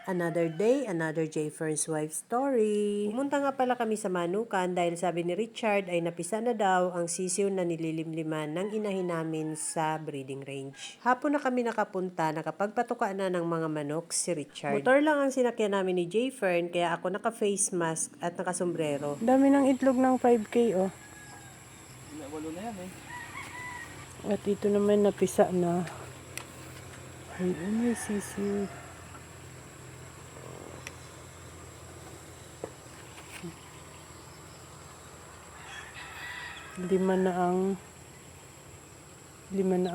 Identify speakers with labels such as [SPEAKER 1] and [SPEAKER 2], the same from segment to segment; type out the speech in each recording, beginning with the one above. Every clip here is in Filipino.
[SPEAKER 1] Another day, another J. Fern's wife story. Pumunta nga pala kami sa Manukan dahil sabi ni Richard ay napisa na daw ang sisiw na nililimliman ng inahin namin sa breeding range. Hapon na kami nakapunta, nakapagpatuka na ng mga manok si Richard. Motor lang ang sinakyan namin ni J. Fern kaya ako naka-face mask at naka-sombrero.
[SPEAKER 2] Dami ng itlog ng 5K oh.
[SPEAKER 3] Walo na yan eh.
[SPEAKER 2] At ito naman napisa na. Ay, may sisiw. Lima na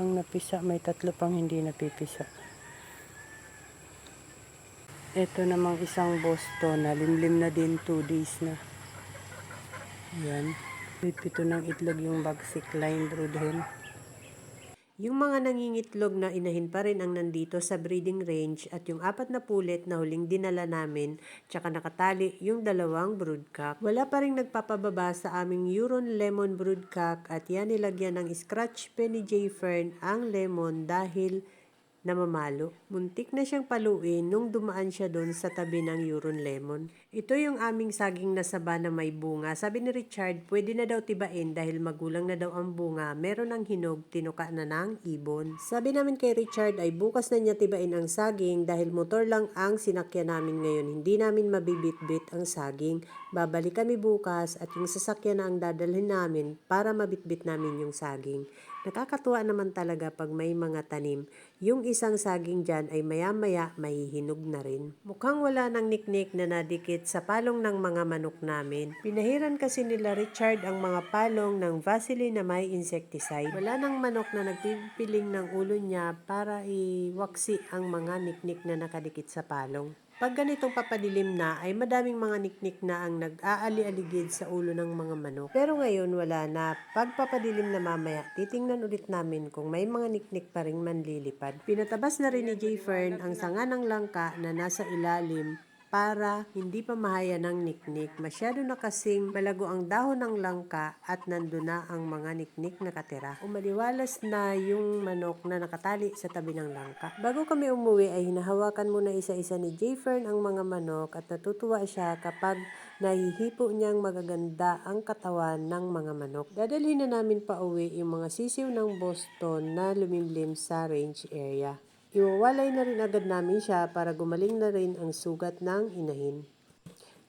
[SPEAKER 2] ang napisa, may 3 pang hindi napipisa. Ito namang isang Boston na limlim na din 2 days na. Ayan. 7 ng itlog yung Bagsik Line Brood Hen.
[SPEAKER 1] Yung mga nangingitlog na inahin pa rin ang nandito sa breeding range at yung 4 na pulet na huling dinala namin, tsaka nakatali yung 2 broodcock. Wala pa rin nagpapababa sa aming Huron Lemon broodcock at yan nilagyan ng scratch pen ni J. Fern ang lemon dahil namamalo. Muntik na siyang paluin nung dumaan siya doon sa tabi ng Huron Lemon. Ito yung aming saging na saba na may bunga. Sabi ni Richard, pwede na daw tibain dahil magulang na daw ang bunga. Meron ng hinog, tinuka na ng ibon. Sabi namin kay Richard ay bukas na niya tibain ang saging dahil motor lang ang sinakyan namin ngayon. Hindi namin mabibit-bit ang saging. Babalik kami bukas at yung sasakyan na ang dadalhin namin para mabitbit namin yung saging. Nakakatuwa naman talaga pag may mga tanim. Yung isang saging dyan ay maya-maya mahihinog na rin. Mukhang wala ng niknik na nadikit sa palong ng mga manok namin. Pinahiran kasi nila Richard ang mga palong ng Vaseline na may insecticide. Wala ng manok na nagpipiling ng ulo niya para iwaksi ang mga niknik na nakadikit sa palong. Pag ganitong papadilim na ay madaming mga niknik na ang nag-aali-aligid sa ulo ng mga manok. Pero ngayon wala na. Pag papadilim na mamaya, titingnan ulit namin kung may mga niknik pa ring manlilipad. Pinatabas na rin ni J. Fern ang sanga ng langka na nasa ilalim para hindi pa mahaya ng niknik. Masyado na kasing malago ang dahon ng langka at nandun na ang mga niknik nakatira. Umaliwalas na yung manok na nakatali sa tabi ng langka. Bago kami umuwi ay hinahawakan muna isa-isa ni J. Fern ang mga manok at natutuwa siya kapag nahihipo niyang magaganda ang katawan ng mga manok. Dadalhin na namin pa uwi yung mga sisiw ng Boston na lumimlim sa range area. Iwawalay na rin agad namin siya para gumaling na rin ang sugat ng inahin.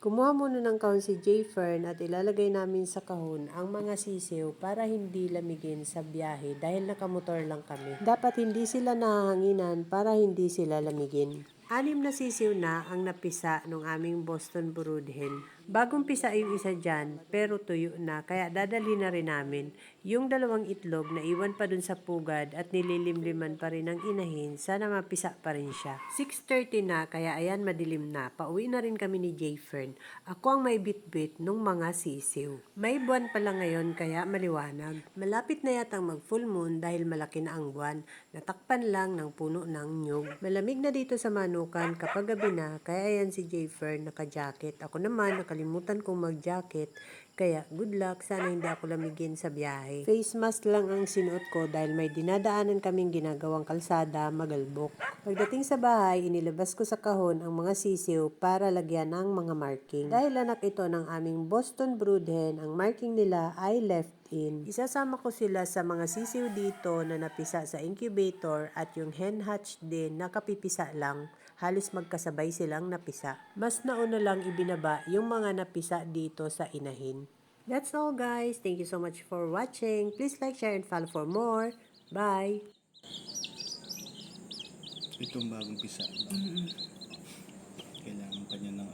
[SPEAKER 1] Kumuha muna ng kahon si J. Fern at ilalagay namin sa kahon ang mga sisiw para hindi lamigin sa biyahe dahil nakamotor lang kami. Dapat hindi sila nahahanginan para hindi sila lamigin. 6 na sisiw na ang napisa ng aming Boston Brood Hen. Bagong pisa yung isa dyan, pero tuyo na, kaya dadalhin na rin namin. Yung 2 itlog na iwan pa dun sa pugad at nililimliman pa rin ng inahin, sana mapisa pa rin siya. 6:30 na, kaya ayan madilim na. Pauwi na rin kami ni J. Fern. Ako ang may bitbit nung mga sisiw. May buwan pala ngayon, kaya maliwanag. Malapit na yatang mag full moon dahil malaki na ang buwan. Natakpan lang ng puno ng nyug. Malamig na dito sa Manukan kapag gabi na, kaya ayan si J. Fern naka-jacket. Ako naman nakalimutan kong mag-jacket, kaya good luck, sana hindi ako lamigin sa biyahe. Face mask lang ang sinuot ko dahil may dinadaanan kaming ginagawang kalsada, Magalbok. Pagdating sa bahay, inilabas ko sa kahon ang mga sisiw para lagyan ng mga marking. Dahil anak ito ng aming Boston Brood Hen, ang marking nila ay left in. Isasama ko sila sa mga sisiw dito na napisa sa incubator at yung hen hatch din nakapipisa lang. Halos magkasabay silang napisa. Mas nauna lang ibinaba yung mga napisa dito sa inahin. That's all guys. Thank you so much for watching. Please like, share, and follow for more. Bye!
[SPEAKER 3] Itong bagong pisa. Kailangan pa niya ng